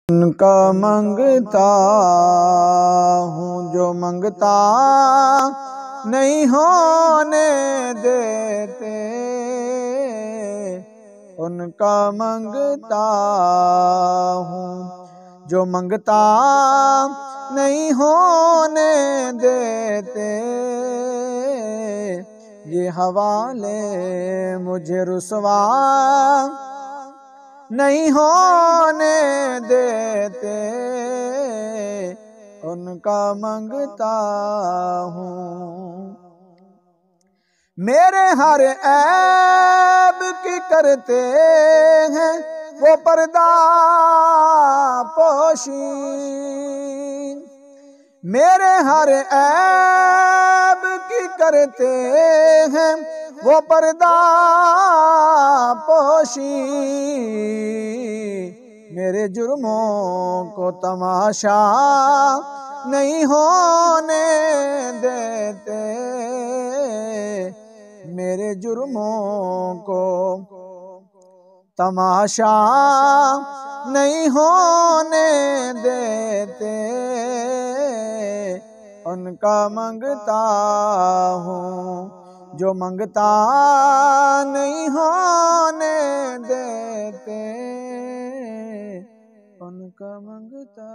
ان کا منگتا ہوں جو منگتا نہیں ہونے دیتے، ان کا منگتا ہوں جو منگتا نہیں ہونے دیتے، یہ حوالے مجھے رسوا نہیں ہونے دیتے، ان کا منگتا ہوں۔ میرے ہر عیب کی کرتے ہیں وہ پردہ پوشی، میرے ہر عیب کی کرتے ہیں وہ پردہ پوشی، میرے جرموں کو تماشا نہیں ہونے دیتے، میرے جرموں کو تماشا نہیں ہونے دیتے، ان کا منگتا ہوں جو منگتا نہیں ہونے دیتے، ان کا منگتا